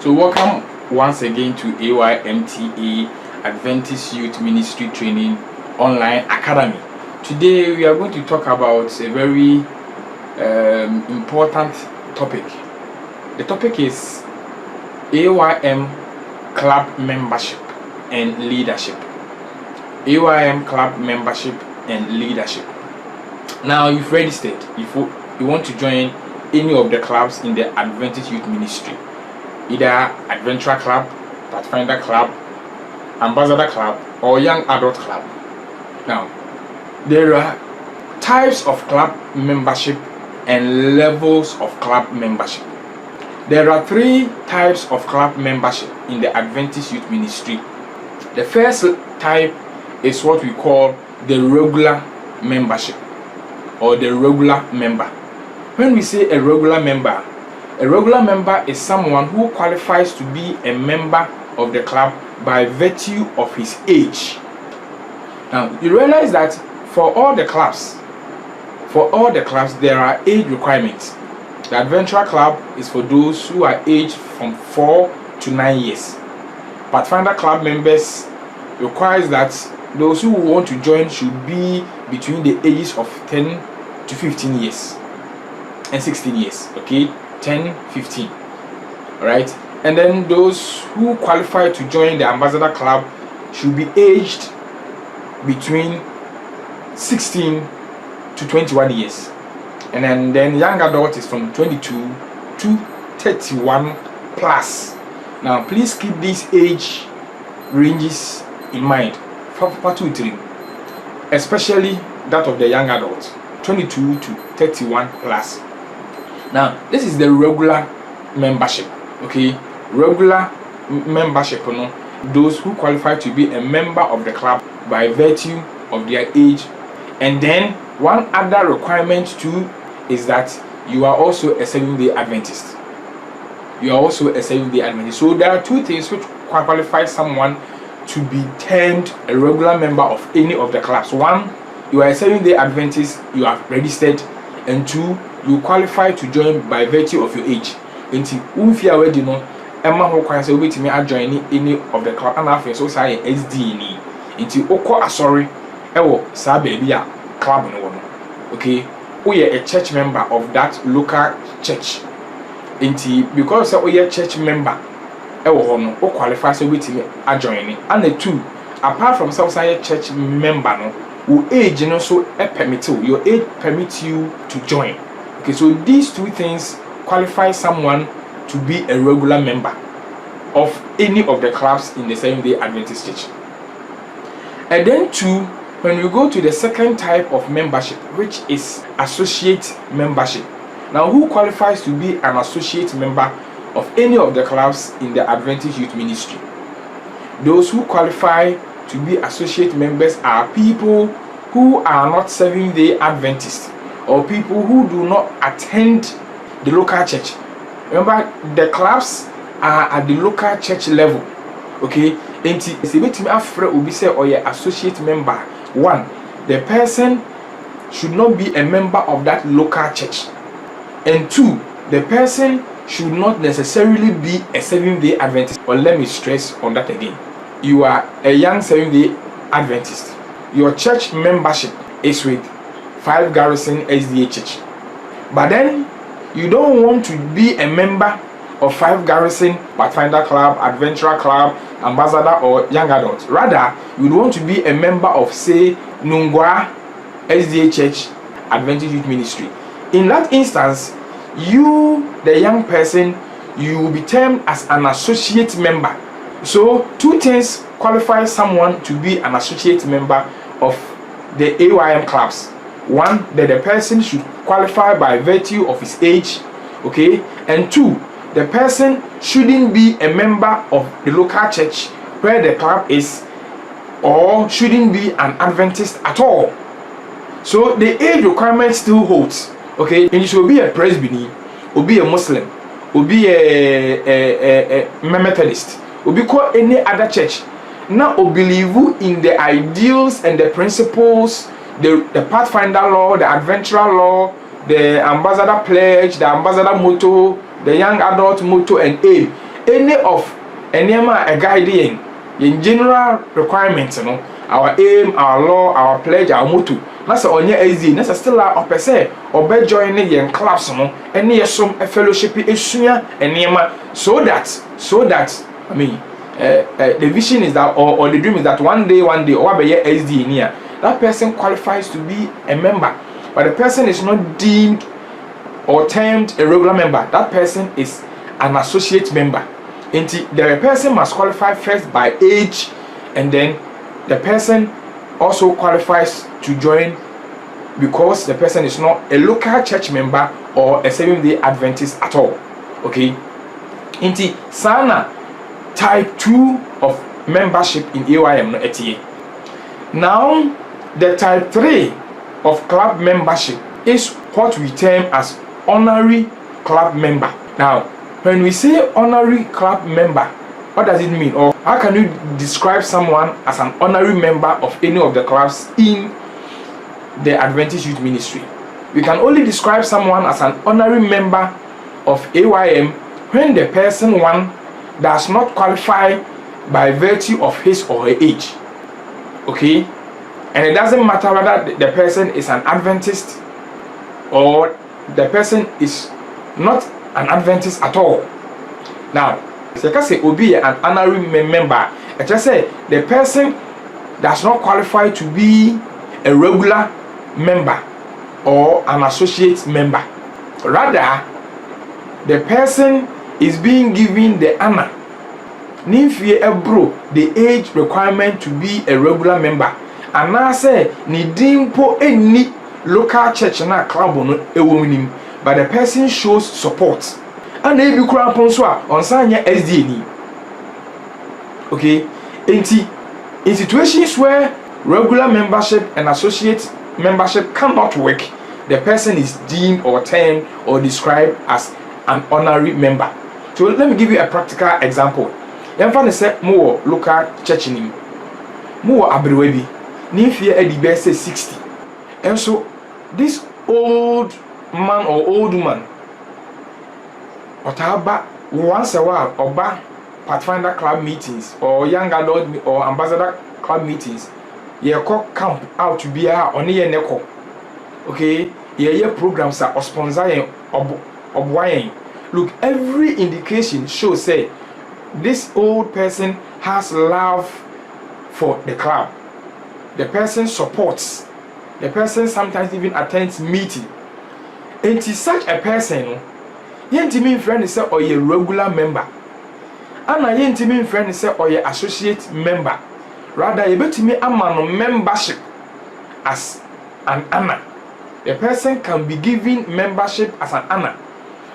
So welcome once again to AYMTA Adventist Youth Ministry Training Online Academy. Today we are going to talk about a very important topic. The topic is AYM Club Membership and Leadership. AYM Club Membership and Leadership. Now you've registered. If you want to join any of the clubs in the Adventist Youth Ministry, either Adventurer Club, Pathfinder Club, Ambassador Club, or Young Adult Club. Now, there are types of club membership and levels of club membership. There are three types of club membership in the Adventist Youth Ministry. The first type is what we call the regular membership or the regular member. When we say a regular member is someone who qualifies to be a member of the club by virtue of his age. Now, you realize that for all the clubs, there are age requirements. The Adventurer Club is for those who are aged from 4 to 9 years. Pathfinder Club members requires that those who want to join should be between the ages of 10 to 15 years and 16 years. Okay, 10, 15. Alright, and then those who qualify to join the Ambassador Club should be aged between 16 to 21 years, and then young adult is from 22 to 31 plus. Now please keep these age ranges in mind for 2 3, especially that of the young adult, 22 to 31 plus. Now this is the regular membership. Okay, regular membership, those who qualify to be a member of the club by virtue of their age. And then one other requirement too is that you are also a Seventh-day Adventist. So there are two things which qualify someone to be termed a regular member of any of the clubs. One, you are a Seventh-day Adventist, you have registered, and two, you qualify to join by virtue of your age. Until if already know, Emma who can say wait me join any of the club and after so say SD ni. Until oko sorry, ewo sa baby a club no one. Okay, we are a church member of that local church. Until because we are church member, ewo no o qualify so wait me join. And the two, apart from Southside church member no, who age no so permit you, your age permits you to join. Okay, so these two things qualify someone to be a regular member of any of the clubs in the Seventh-day Adventist Church. And then two, when we go to the second type of membership, which is associate membership. Now, who qualifies to be an associate member of any of the clubs in the Adventist Youth Ministry? Those who qualify to be associate members are people who are not Seventh-day Adventists, or people who do not attend the local church. Remember, the clubs are at the local church level. Okay, and it's a bit afraid will be say or your associate member. One, the person should not be a member of that local church, and two, the person should not necessarily be a Seventh-day Adventist. Or let me stress on that again. You are a young Seventh-day Adventist. Your church membership is with 5 Garrison SDA Church, but then you don't want to be a member of 5 Garrison, Pathfinder Club, Adventurer Club, Ambassador, or Young Adult. Rather, you want to be a member of, say, Nungwa SDA Church, Adventist Youth Ministry. In that instance, you, the young person, you will be termed as an associate member. So, two things qualify someone to be an associate member of the AYM clubs. One, that the person should qualify by virtue of his age, okay, and two, the person shouldn't be a member of the local church where the club is, or shouldn't be an Adventist at all. So the age requirement still holds, okay, and you should be a Presbyterian, or be a Muslim, or be a Methodist, or be called any other church. Now, or believe in the ideals and the principles, the Pathfinder law, the Adventurer law, the Ambassador pledge, the Ambassador motto, the Young Adult motto and aim, any of a guiding in general requirements, our aim, our law, our pledge, our motto. That's on your easy. That's still our per se or be joining your clubs, and near some a fellowship issue and near so that I mean the vision is that or the dream is that one day or be SD near that person qualifies to be a member, but the person is not deemed or termed a regular member. That person is an associate member. The person must qualify first by age, and then the person also qualifies to join because the person is not a local church member or a Seventh-day Adventist at all. Okay? Sana type 2 of membership in AYM no ETA. Now, the type 3 of club membership is what we term as honorary club member. Now, when we say honorary club member, what does it mean? Or how can you describe someone as an honorary member of any of the clubs in the Adventist Youth Ministry? We can only describe someone as an honorary member of AYM when the person one does not qualify by virtue of his or her age. Okay? And it doesn't matter whether the person is an Adventist or the person is not an Adventist at all. Now, so I can say Obi an honorary member. I just say the person does not qualify to be a regular member or an associate member. Rather, the person is being given the honor, nimfie ebro, the age requirement to be a regular member. And now say ni dimpo any local church na club no ewonim, but the person shows support. And they be kura ponswa on sanya SDA. Okay, in situations where regular membership and associate membership cannot work, the person is deemed or termed or described as an honorary member. So let me give you a practical example. Yamfa say mo local church nim, mo abrewebi, ni fie edibe say 60. And so this old man or old woman Otaba once a while Oba Pathfinder club meetings or young adult or ambassador club meetings, ye call camp out to be on ye neko. Okay, ye programs are sponsor of wine. Look, every indication shows say this old person has love for the club. The person supports. The person sometimes even attends meeting. And to such a person, yentimi friend say or a regular member. And a yentimi friend say or a associate member. Rather, you bet me a man membership as an honor. The person can be given membership as an honor,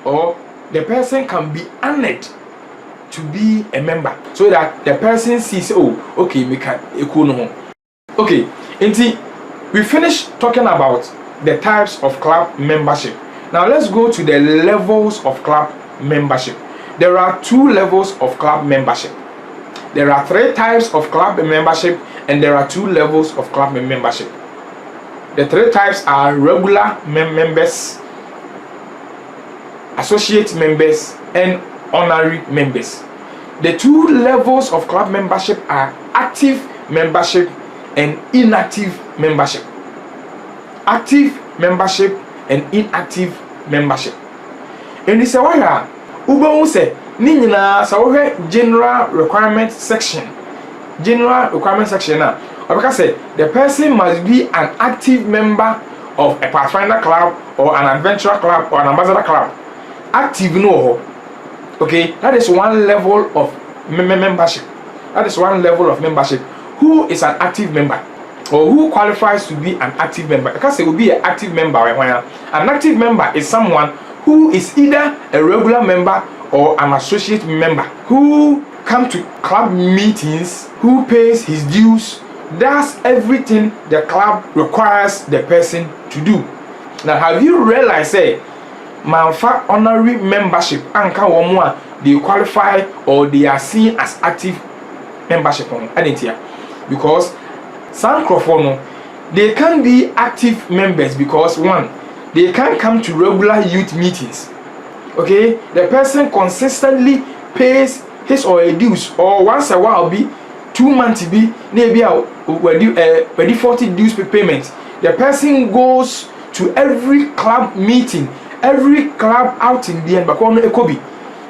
or the person can be honored to be a member, so that the person sees, oh, okay, we can okay. Until we finish talking about the types of club membership. Now let's go to the levels of club membership. There are 2 levels of club membership. There are 3 types of club membership, and there are 2 levels of club membership. The 3 types are regular members, associate members, and honorary members. The 2 levels of club membership are active membership and inactive membership. Active membership and inactive membership. And this is why Uba say ni nyina sa wo general requirement section. General requirement section now. Because say the person must be an active member of a Pathfinder club or an adventurer club or an ambassador club. Active no. Okay, that is one level of membership. That is one level of membership. Who is an active member, or who qualifies to be an active member? Because it will be an active member. An active member is someone who is either a regular member or an associate member, who come to club meetings, who pays his dues, does everything the club requires the person to do. Now, have you realized, say, Malfa honorary membership, anka womwa, they qualify or they are seen as active membership on Adentia? Because some Crawford, they can be active members because one, they can come to regular youth meetings. Okay, the person consistently pays his or her dues, or once a while be 2 months be maybe a 40 dues payment. The person goes to every club meeting, every club outing the end bakono ekobi.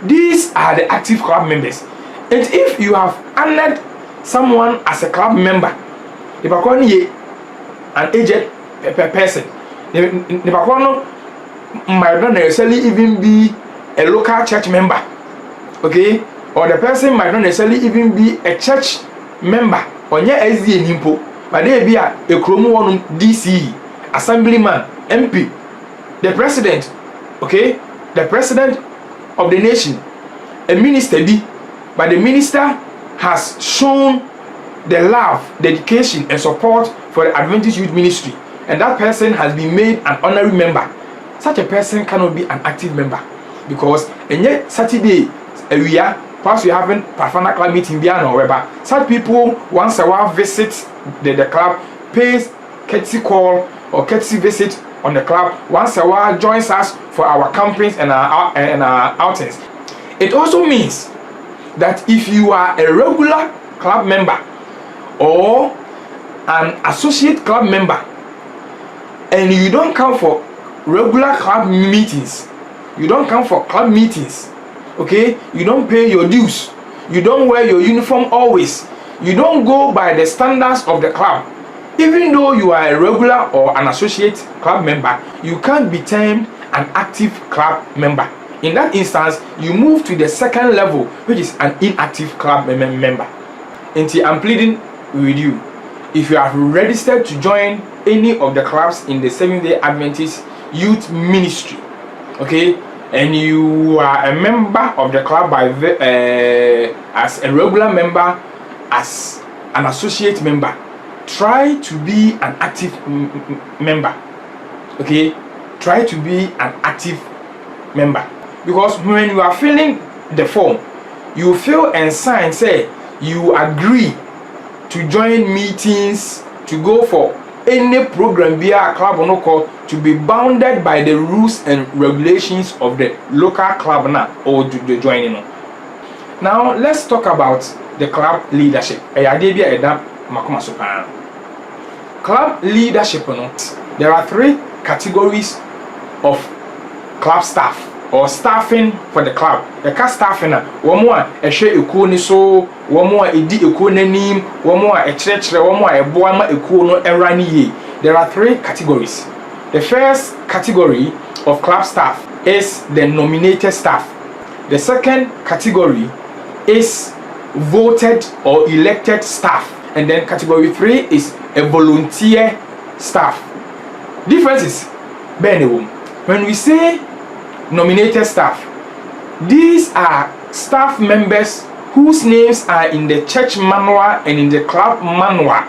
These are the active club members. And if you have honored someone as a club member, the bakono ye an aged person, the bakono might not necessarily even be a local church member, okay, or the person might not necessarily even be a church member or nye SDA nimpo, but they be a kromo one DC, assemblyman, MP, the president, okay, the president of the nation, a minister be, but the minister has shown the love, dedication and support for the Adventist Youth Ministry, and that person has been made an honorary member. Such a person cannot be an active member, because and yet Saturday we are whilst we having Pafana club meeting there or whatever, such people once a while visit the club, pays courtesy call or courtesy visit on the club, once a while joins us for our campaigns and our outings. It also means that if you are a regular club member or an associate club member and you don't come for regular club meetings, you don't come for club meetings, okay, you don't pay your dues, you don't wear your uniform always, you don't go by the standards of the club, even though you are a regular or an associate club member, you can't be termed an active club member. In that instance, you move to the second level, which is an inactive club member. And I'm pleading with you, if you have registered to join any of the clubs in the Seventh-day Adventist Youth Ministry, okay, and you are a member of the club by as a regular member, as an associate member, try to be an active member, okay, try to be an active member, because when you are filling the form, you fill and sign, say you agree to join meetings, to go for any program via a club or no call, to be bounded by the rules and regulations of the local club now or the joining. Now let's talk about the club leadership. Club leadership, there are 3 categories of club staff or staffing for the club. The club staffing, one more a share equal so, one more a di equal name, one more a church, one more a boama equal no erani. There are 3 categories. The first category of club staff is the nominated staff. The second category is voted or elected staff. And then category 3 is a volunteer staff. Differences, when we say nominated staff, these are staff members whose names are in the church manual and in the club manual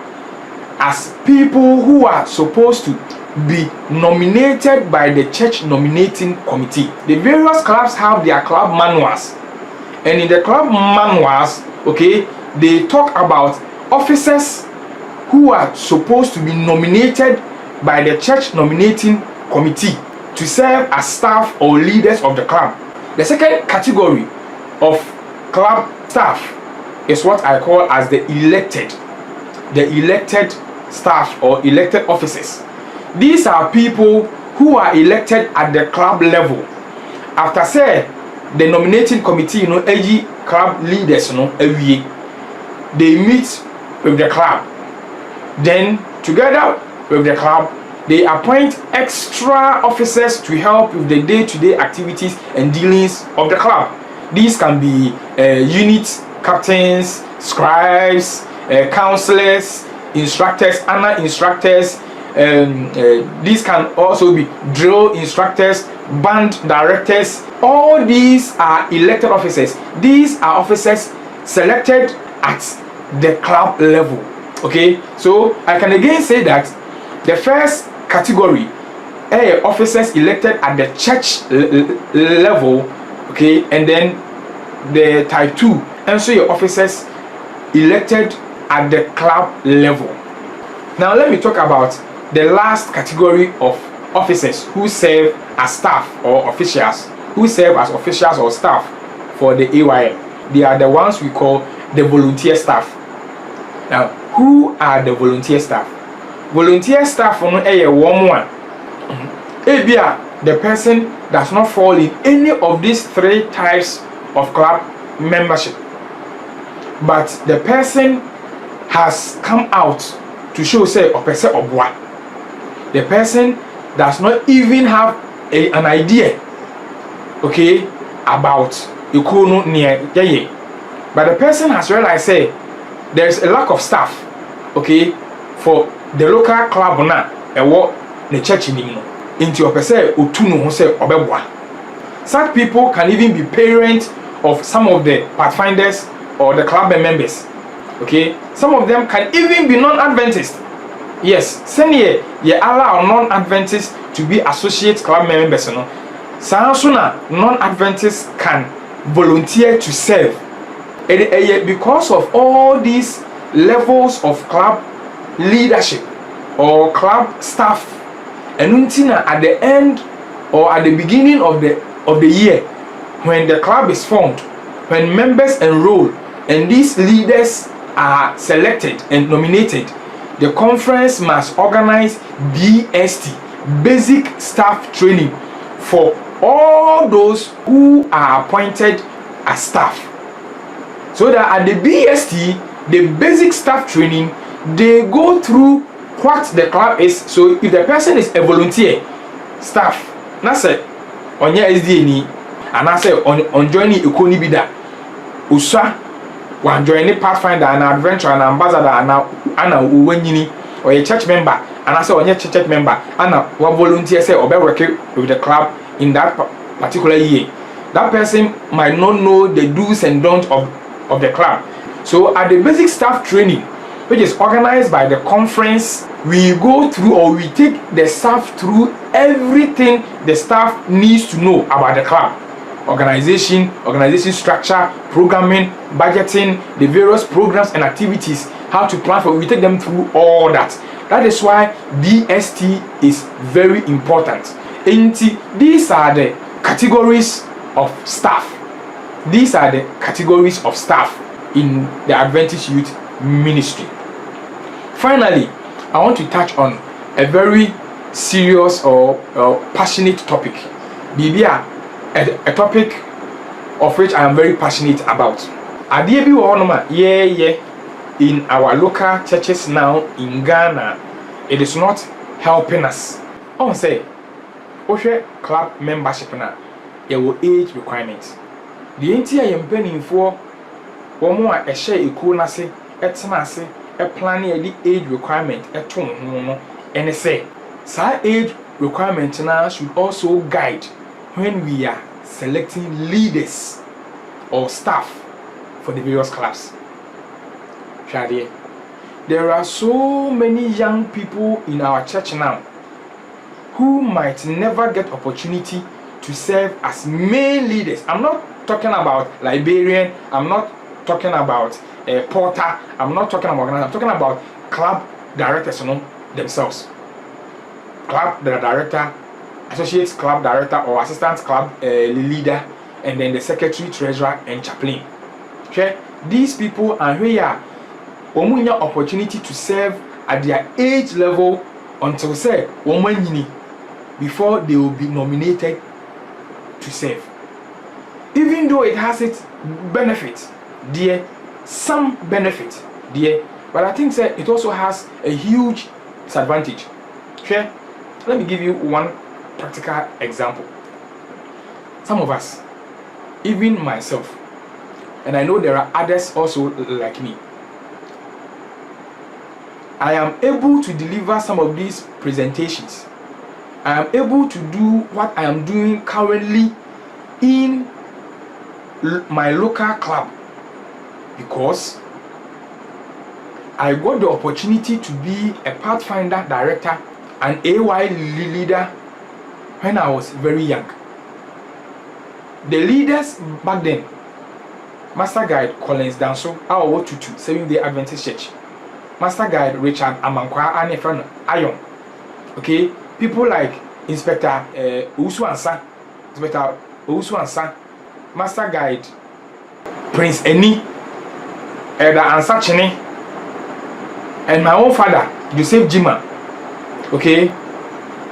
as people who are supposed to be nominated by the church nominating committee. The various clubs have their club manuals, and in the club manuals, okay, they talk about officers who are supposed to be nominated by the church nominating committee to serve as staff or leaders of the club. The second category of club staff is what I call as the elected staff or elected officers. These are people who are elected at the club level. After say the nominating committee, every club leaders, every they meet with the club. Then together with the club, they appoint extra officers to help with the day-to-day activities and dealings of the club. These can be unit captains, scribes, counselors, instructors, ANA instructors. These can also be drill instructors, band directors. All these are elected officers. These are officers selected at the club level. Okay, so I can again say that the first category, officers elected at the church level, okay, and then the type 2, and so your officers elected at the club level. Now let me talk about the last category of officers who serve as staff or officials, who serve as officials or staff for the AYM. they are the ones we call the volunteer staff. Now, who are the volunteer staff? Volunteer staff on a one. Ebia, the person does not fall in any of these three types of club membership, but the person has come out to show say or person of what. The person does not even have an idea, okay, about Ikono near Yaye. But the person has realized say there is a lack of staff, okay, for the local club na ewo the church in into your person utunu say obebwa. Such people can even be parents of some of the pathfinders or the club members. Okay, some of them can even be non-Adventists. Yes, senior ye allow non-Adventists to be associate club members. No, Sansuna non-Adventists can volunteer to serve. Because of all these levels of club leadership or club staff, and at the end or at the beginning of the year, when the club is formed, when members enroll and these leaders are selected and nominated, the conference must organize BST, basic staff training, for all those who are appointed as staff. So that at the BST, the basic staff training, they go through what the club is. So if the person is a volunteer staff, na say onye SDA ni, and I say on joining Ikoni bida, usa one joining Pathfinder and Adventure and Ambassador and ana uwenyini or a church member, and I say onye church member, and one volunteer say or be working with the club in that particular year. That person might not know the do's and don'ts of the club. So at the basic staff training, which is organized by the conference, we go through or we take the staff through everything the staff needs to know about the club. Organization structure, programming, budgeting, the various programs and activities, how to plan for it. We take them through all that. That is why BST is very important. These are the categories of staff. These are the categories of staff in the Adventist Youth Ministry. Finally, I want to touch on a very serious or passionate topic. Bibia, a topic of which I am very passionate about. Adiebi Wonoma, in our local churches now in Ghana, it is not helping us. I say, Oshe club membership na your age requirements. The entire campaigning for one more a share equal nase, etnase, a plan the age requirement, a tone, and a say, age requirement now should also guide when we are selecting leaders or staff for the various clubs. Shadiye, there are so many young people in our church now who might never get opportunity to serve as main leaders. I'm not talking about librarian, I'm not talking about porter, I'm not talking about organizer, I'm talking about club directors, themselves. Club director, associate club director or assistant club leader, and then the secretary, treasurer, and chaplain. Okay? These people are here omunya opportunity to serve at their age level until say before they will be nominated to serve. Even though it has its benefits, some benefit, but I think it also has a huge disadvantage. Okay? Let me give you one practical example. Some of us, even myself, and I know there are others also like me, I am able to deliver some of these presentations. I am able to do what I am doing currently in my local club because I got the opportunity to be a Pathfinder director and AY leader when I was very young. The leaders back then, Master Guide Collins Danso, our Wotutu, Seventh-day Adventist Church. Master Guide Richard Amankwa and a friend Ayon. Okay, people like Inspector Usu Ansa, Master Guide Prince Eni, Elder Ansachene, and my own father, Joseph Jima. Okay,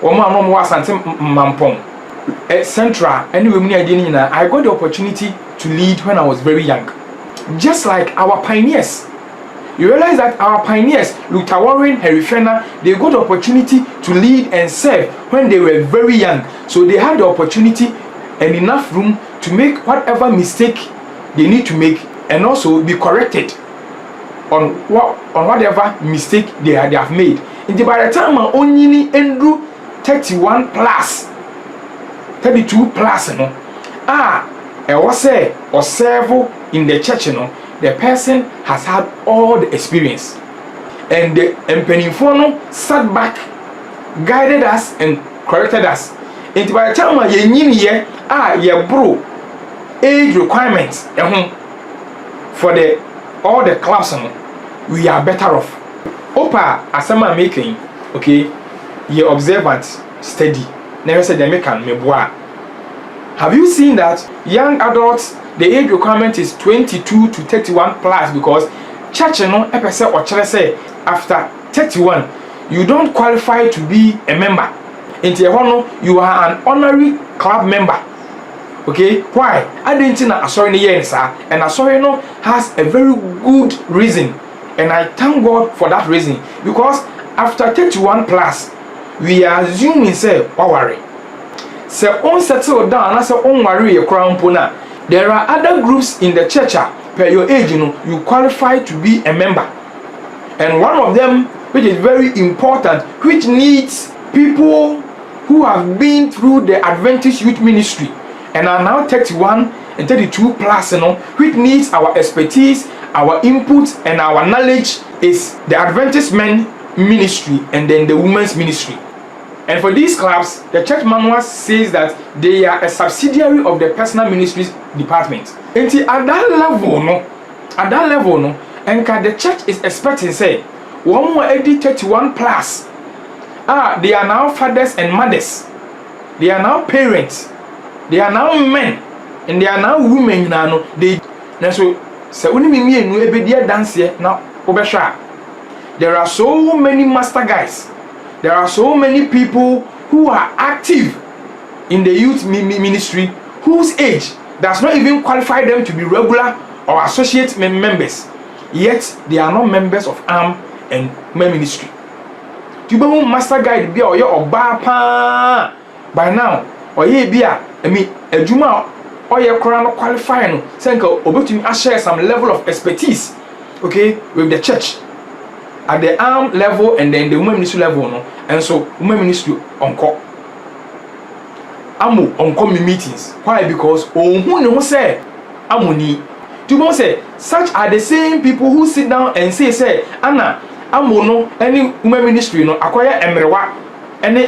Oma was Mampong. Central, anyway, I got the opportunity to lead when I was very young. Just like our pioneers. You realize that our pioneers, Luther Warren, Harry Fenner, they got the opportunity to lead and serve when they were very young. So they had the opportunity and enough room to make whatever mistake they need to make and also be corrected on whatever mistake they have made. And by the time I only ended 31 plus, 32 plus, you know, I was say or serve in the church, you know, the person has had all the experience, and the Pennyfono sat back, guided us and corrected us. And by the time ye bro age requirements for all the class, we are better off. Opa asama making, okay, ye observant, steady. Never said they make me boa. Have you seen that young adults, the age requirement is 22 to 31 plus, because church, you know, say after 31 you don't qualify to be a member. You are an honorary club member. Okay, why? I didn't know Asori year, sir, and Asori no has a very good reason, and I thank God for that reason, because after 31 plus we are assuming say worry. Say on settle down and say on worry your crown pona. There are other groups in the church per your age, you know, you qualify to be a member. And one of them, which is very important, which needs people who have been through the Adventist Youth Ministry and are now 31 and 32 plus, you know, which needs our expertise, our input, and our knowledge, is the Adventist Men Ministry and then the Women's Ministry. And for these clubs, the church manual says that they are a subsidiary of the personal ministries department. And at that level, and the church is expecting say, one more 31 plus, they are now fathers and mothers, they are now parents, they are now men, and they are now women. There are so many master guys. There are so many people who are active in the youth ministry whose age does not even qualify them to be regular or associate members, yet they are not members of ARM and Men Ministry. Tubamu master guide be or oba by now, or ye be a juma or your crown qualifying, senko obetumi share some level of expertise, okay, with the church. At the arm level and then the women ministry level, no, and so women ministry onko meetings. Why? Because who no say amuni. To say such are the same people who sit down and say Anna amono any women ministry no acquire emrewa any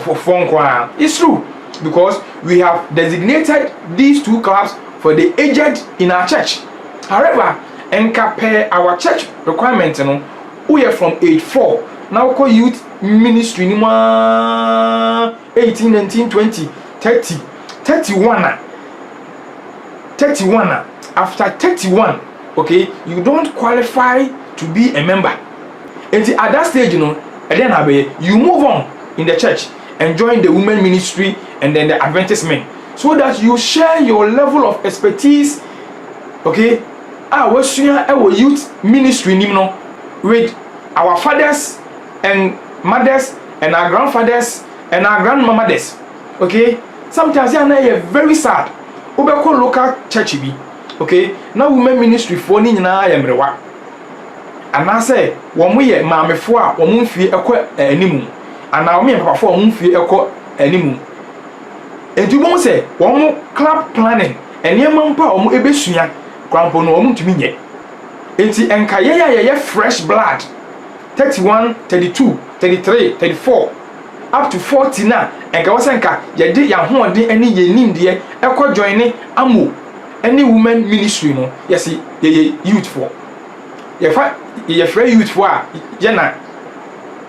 for phone kwa. It's true, because we have designated these two clubs for the aged in our church. However, and compare our church requirements, you know, we are from age 4. Now call youth ministry 18, 19, 20, 30, 31. 31. After 31, okay, you don't qualify to be a member. And at that stage, you know, and then you move on in the church and join the women ministry and then the Adventist men, so that you share your level of expertise, okay. Our youth ministry with our fathers and mothers and our grandfathers and our grandmothers. Okay, sometimes they are very sad. Ubeko local church be okay. Now women ministry for ni na yemrewa. And I say, when we mama for one fee animu, and now me papa for one fee animu. And you won't say one more club planning and your mampa or ebesuya. Grandpa no omu tumi nye. Enti enka ye fresh blood. 31, 32, 33, 34 up to 40 na. Enka wasenka ye de ya hoɔden ani ye nimdeɛ ekɔ join amo any women ministry no. Yes, ye youth for. Ye free youth for ye na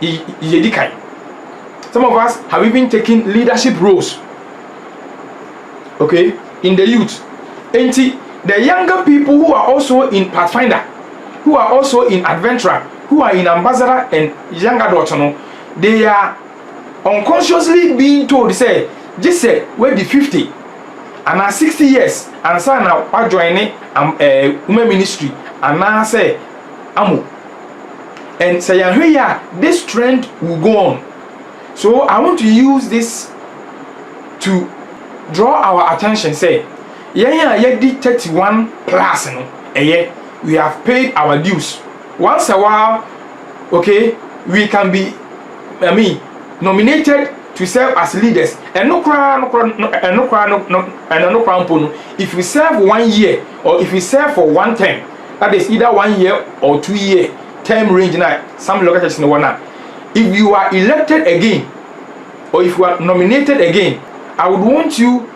ye di kai. Some of us have even taken leadership roles, okay, in the youth. Enti the younger people who are also in Pathfinder, who are also in Adventurer, who are in Ambassador and young adults, they are unconsciously being told, say, just say, we're the 50 and now 60 years, and so now I join women ministry, and now say, Amu. And say, this trend will go on. So I want to use this to draw our attention, say, yeah, 31 plus, we have paid our dues. Once a while, okay, we can be, nominated to serve as leaders. And if we serve 1 year, or if we serve for 1 term, that is either 1 year or 2 year term range. Now, some locations in the one. If you are elected again, or if you are nominated again, I would want you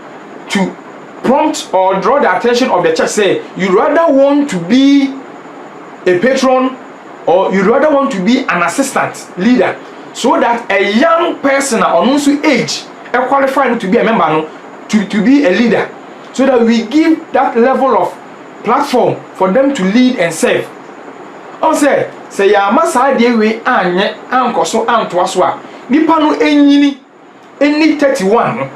to prompt or draw the attention of the church. Say you rather want to be a patron, or you rather want to be an assistant leader, so that a young person on also age qualified to be a member, to be a leader, so that we give that level of platform for them to lead and serve. Also, say ya masa de we anye ankoso antwaso nipa no enyini eni 31.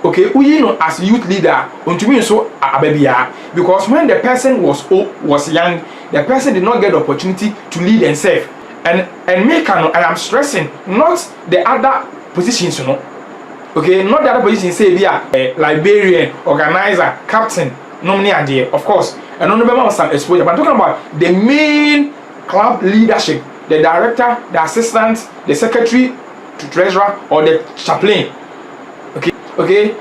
Okay, we as youth leader untumi so ababia, because when the person was young, the person did not get the opportunity to lead and serve. And me I am stressing not the other positions, okay, not the other positions, say be a librarian, organizer, captain, nominee idea, of course, and on the some exposure, but I'm talking about the main club leadership, the director, the assistant, the secretary to treasurer, or the chaplain. Okay,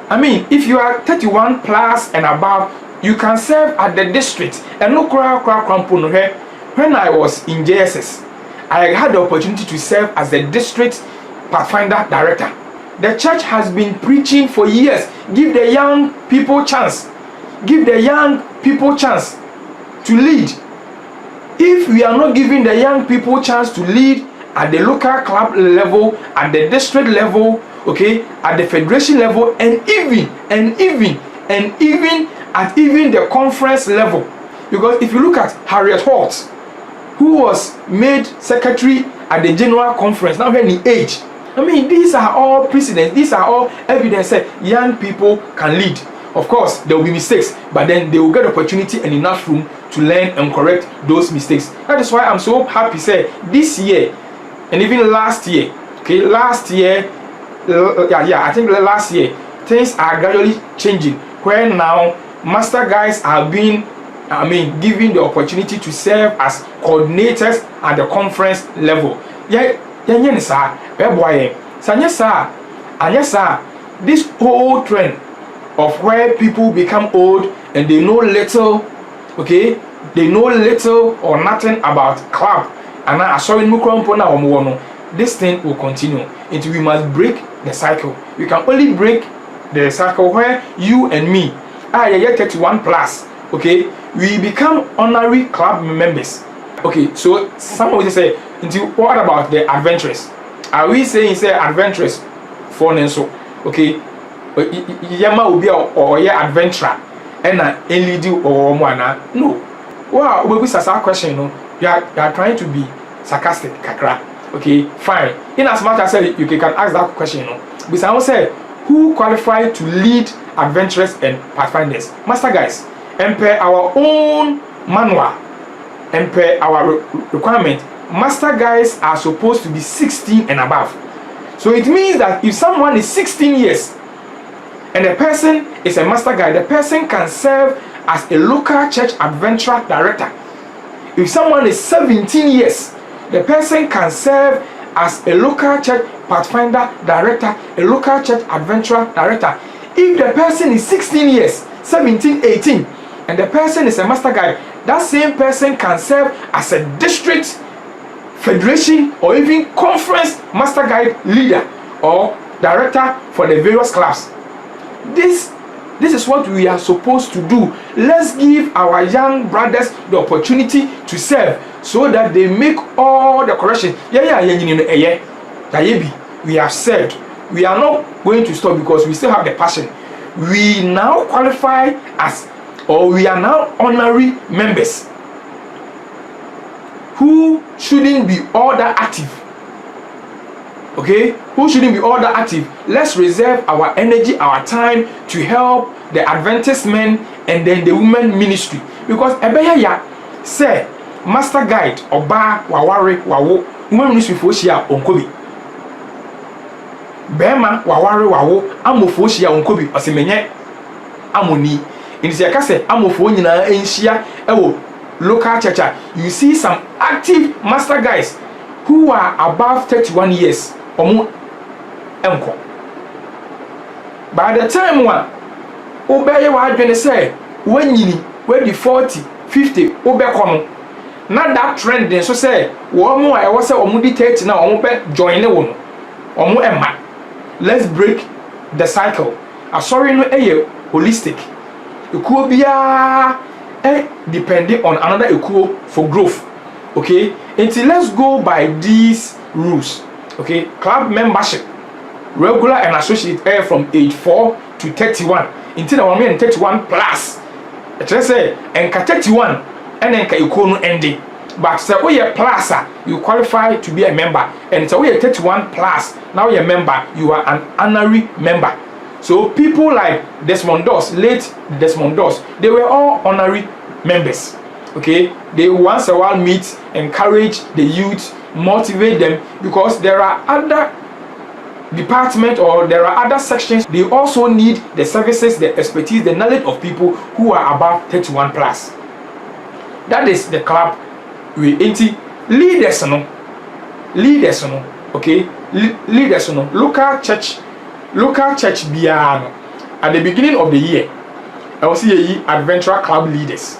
I mean, if you are 31 plus and above, you can serve at the district. And no when I was in JSS, I had the opportunity to serve as the district Pathfinder director. The church has been preaching for years. Give the young people chance. Give the young people chance to lead. If we are not giving the young people chance to lead at the local club level, at the district level, okay, at the federation level, and even at the conference level, because if you look at Harriet Holt, who was made secretary at the general conference, now when he age, I mean, these are all precedents, these are all evidence that young people can lead. Of course, there will be mistakes, but then they will get opportunity and enough room to learn and correct those mistakes. That is why I'm so happy, say, this year and even last year, okay, last year, I think last year, things are gradually changing, where now master guys are being, given the opportunity to serve as coordinators at the conference level. This whole trend of where people become old and they know little, okay, they know little or nothing about club, and I saw in this thing will continue until we must break the cycle. We can only break the cycle where you and me, 31 plus, okay, we become honorary club members. Okay, so some will say, what about the adventurers? Are we saying say adventurers for Nenso? Okay, Yama will be or adventurer and lead you or one? No. Wow, we ask our question, you are trying to be sarcastic, kakra. Okay, fine. In as much as you can ask that question, because I will say, who qualified to lead adventurers and pathfinders? Master guys, and per our own manual, and per our requirement, master guys are supposed to be 16 and above. So it means that if someone is 16 years and the person is a master guy, the person can serve as a local church adventurer director. If someone is 17 years, the person can serve as a local church pathfinder director, a local church adventurer director. If the person is 16 years, 17, 18, and the person is a master guide, that same person can serve as a district, federation, or even conference master guide leader or director for the various clubs. This is what we are supposed to do. Let's give our young brothers the opportunity to serve, so that they make all the corrections. We have served. We are not going to stop because we still have the passion. We now qualify as or we are now honorary members who shouldn't be all that active. Okay, who shouldn't be all that active. Let's reserve our energy, our time to help the Adventist men and then the women ministry, because ebeya ya say master guide oba waware wawo women ministry for shia onkobi bema waware wawo amofo shia onkobi osemenye amoni in se ka say amofo nyina enhia ewo local church. You see some active master guys who are above 31 years omo enko. By the time one obeye wa adwene say wanyini we be 40 50 obekono na that trend den so say wo mo a ewo say omo di 30 na omo be join wo no omo emma. Let's break the cycle. Asori no eye holistic. Ekuo bia depending on another ekuo for growth. Okay, until let's go by these rules. Okay, club membership regular and associate from age 4 to 31 until our men 31 plus. Let's say and 31 and then ekuo no ending. But say oh yeah plus you qualify to be a member, and so we 31 plus now you're a member, you are an honorary member. So people like Desmond Doss, late Desmond Doss, they were all honorary members. Okay, they once a while meet, encourage the youth, motivate them, because there are other departments or there are other sections. They also need the services, the expertise, the knowledge of people who are above 31 plus. That is the club. We leaders no, okay, leaders no, local church biano. At the beginning of the year, I will see adventure club leaders,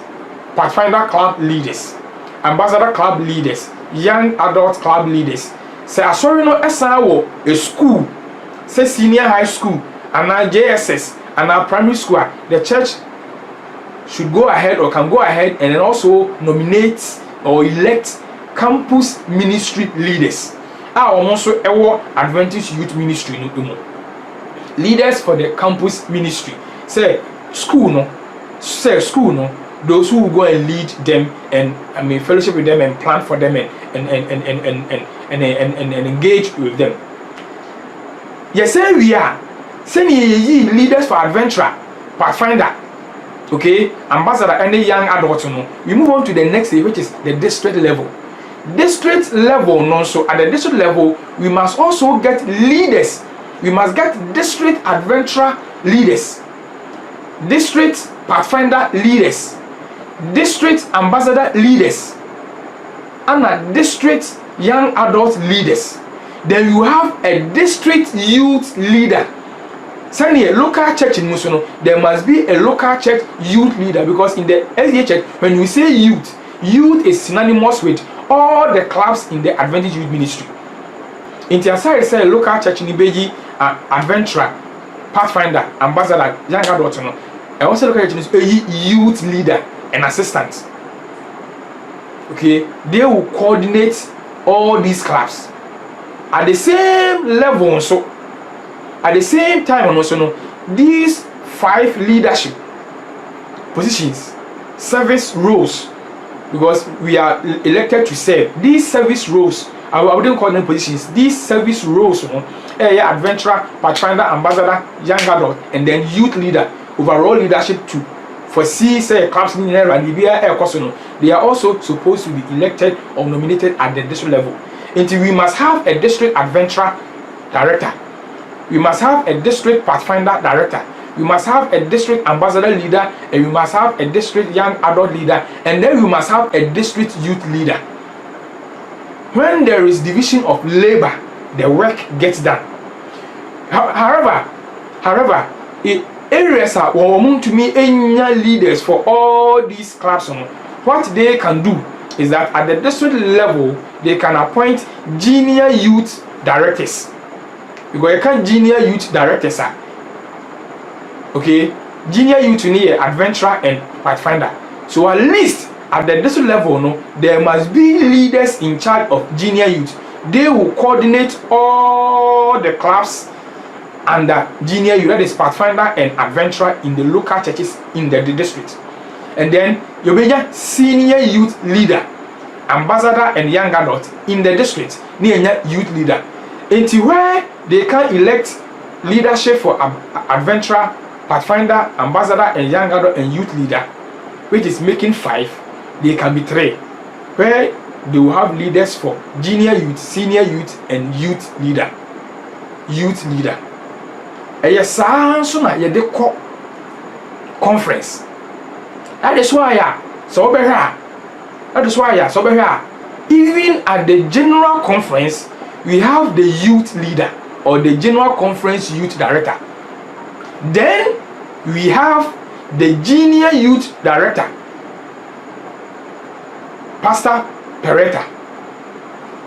Pathfinder club leaders, ambassador club leaders, young adult club leaders. Say sorry no SRO a school, say senior high school, and now JSS, and now primary school. The church should go ahead or can go ahead and then also nominate or elect campus ministry leaders. Also Adventist Youth Ministry no leaders for the campus ministry. Say school no, those who will go and lead them and fellowship with them and plan for them and engage with them. Yes, say we are sending leaders for adventure, Pathfinder. Okay, ambassador and the young adults. We move on to the next stage, which is the district level. District level, no, so at the district level, we must also get leaders. We must get district adventure leaders, district Pathfinder leaders, district ambassador leaders, and a district young adult leaders. Then you have a district youth leader. Send a local church in Musono, there must be a local church youth leader, because in the SDA church, when we say youth is synonymous with all the clubs in the Adventist Youth Ministry. In Tiasai, say local church in Ibeji, adventurer, Pathfinder, ambassador, young adult. I also local church is youth leader and assistant. Okay, they will coordinate all these clubs at the same level. So at the same time, also these 5 leadership positions, service roles, because we are elected to serve. These service roles, I wouldn't call them positions. These service roles, adventurer, Pathfinder, ambassador, young adult, and then youth leader, overall leadership to foresee say clubs in they are also supposed to be elected or nominated at the district level. Until we must have a district adventurer director. We must have a district Pathfinder director. We must have a district ambassador leader, and we must have a district young adult leader, and then we must have a district youth leader. When there is division of labor, the work gets done. However, areas are to me leaders for all these clubs. What they can do is that at the district level, they can appoint junior youth directors. Because you can't junior youth directors are. Okay, junior youth need adventurer and Pathfinder. So at least at the district level, there must be leaders in charge of junior youth. They will coordinate all the clubs under junior youth, that is Pathfinder and adventurer in the local churches in the district. And then you be a senior youth leader, ambassador and young adult in the district. Near youth leader. Until where they can elect leadership for adventurer, pathfinder, ambassador and young adult and youth leader, which is making 5. They can be 3, where they will have leaders for junior youth, senior youth and youth leader. Youth leader. Yes, so na ye de conference. That is why even at the general conference we have the youth leader or the general conference youth director. Then we have the junior youth director, Pastor Peretta.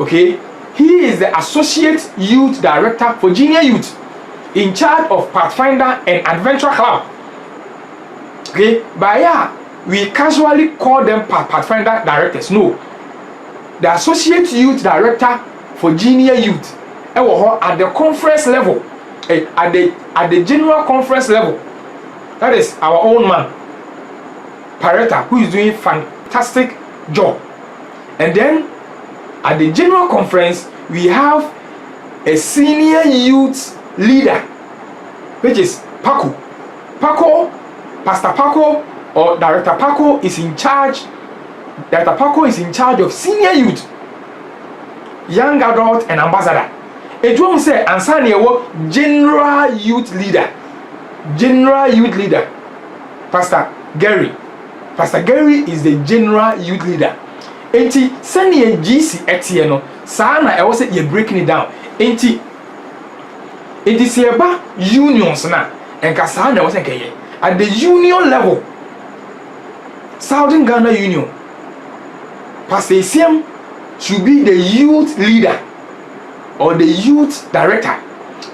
Okay, he is the associate youth director for junior youth, in charge of Pathfinder and Adventure Club. Okay, but yeah, we casually call them Pathfinder directors. No, the associate youth director for junior youth at the conference level, at the general conference level. That is our own man, Peretta, who is doing fantastic job. And then at the general conference we have a senior youth leader, which is Paco. Pastor Paco or Director Paco is in charge. Director Paco is in charge of senior youth, young adult and ambassador. It won't say Ansani general youth leader. Pastor Gary is the general youth leader. Enti send ye GC etie no saa na e wo say ye breaking it down. Enti se ba unions na enka saa na wo say keye at the union level. Southern Ghana Union, Pastor Isiam should be the youth leader or the youth director.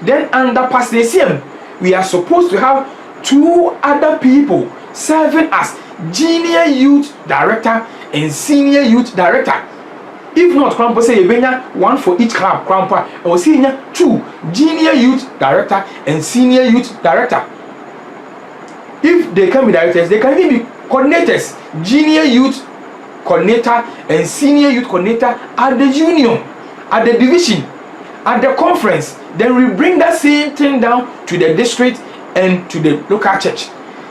Then under Pastor Isiam we are supposed to have 2 other people serving as junior youth director and senior youth director. If not, Krampo say you 1 for each club, Krampo, or senior 2 junior youth director and senior youth director. If they can be directors, they can even be coordinators, junior youth coordinator and senior youth coordinator at the union, at the division, at the conference. Then we bring that same thing down to the district and to the local church.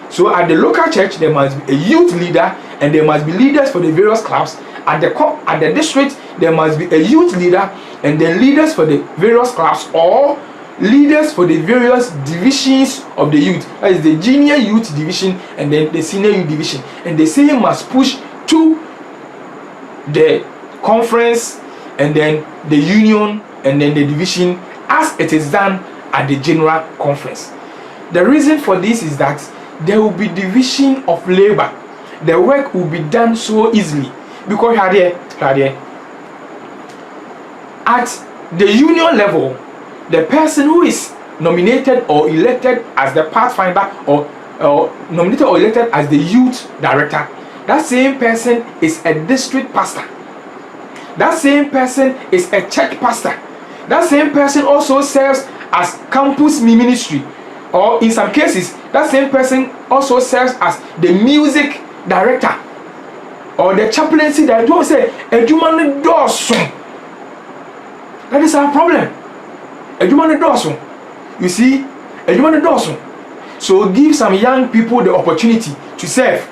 So at the local church there must be a youth leader and there must be leaders for the various clubs. At the district there must be a youth leader and then leaders for the various clubs or leaders for the various divisions of the youth. That is the junior youth division and then the senior youth division. And the same must push to the conference and then the union and then the division as it is done at the general conference. The reason for this is that there will be division of labor. The work will be done so easily because at the union level, the person who is nominated or elected as the pathfinder or nominated or elected as the youth director, that same person is a district pastor. That same person is a church pastor. That same person also serves as campus ministry, or in some cases that same person also serves as the music director or the chaplaincy director. Don't say edumane doso. That is our problem. Edumane doso. You see, edumane doso. So give some young people the opportunity to serve.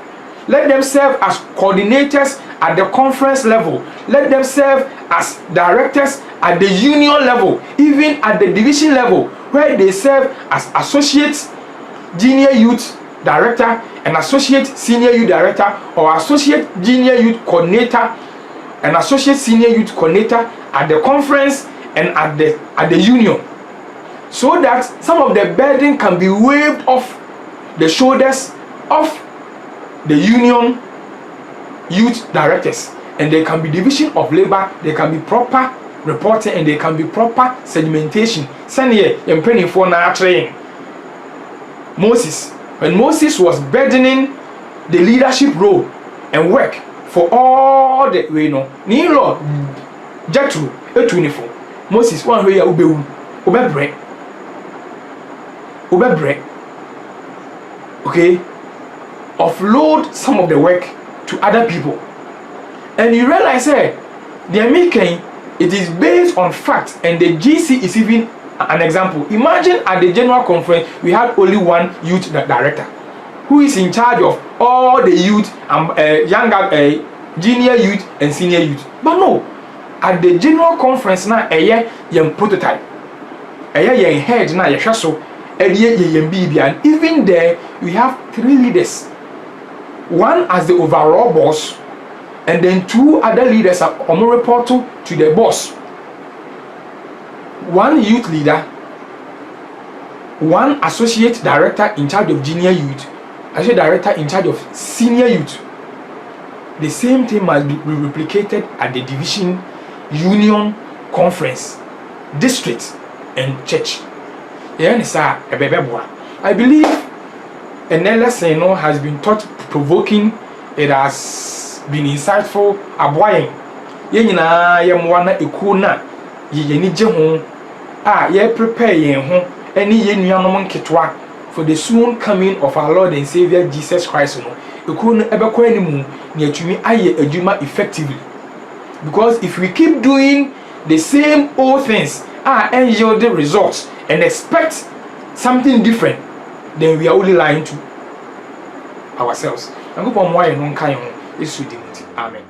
Let them serve as coordinators at the conference level. Let them serve as directors at the union level, even at the division level, where they serve as associate junior youth director and associate senior youth director, or associate junior youth coordinator and associate senior youth coordinator at the conference and at the union, so that some of the burden can be waved off the shoulders of the union youth directors, and there can be division of labor, there can be proper reporting, and there can be proper sedimentation. Send here in penny for now train Moses, when Moses was burdening the leadership role and work for all the way no Nilo Jethro etuniform Moses one way ubewu ubebre okay offload some of the work to other people. And you realize they are making it is based on facts, and the GC is even an example. Imagine at the general conference we had only one youth director who is in charge of all the youth, younger, junior youth and senior youth. But no, at the general conference now, young prototype, young head now, so and even there we have 3 leaders, one as the overall boss, and then 2 other leaders are report to the boss. One youth leader, one associate director in charge of junior youth, associate director in charge of senior youth. The same thing must be replicated at the division, union, conference, district, and church. I believe a lesson has been thought provoking. It has been insightful. Aboying yenina yemwana ekuna yeni je ho ye prepare yen ho eni ye nuanom nketwa for the soon coming of our Lord and Savior Jesus Christ. No ekuna ebekọ animu na atumi aye adwuma effectively, because if we keep doing the same old things and yield the results and expect something different, then we are only lying to ourselves. Amen.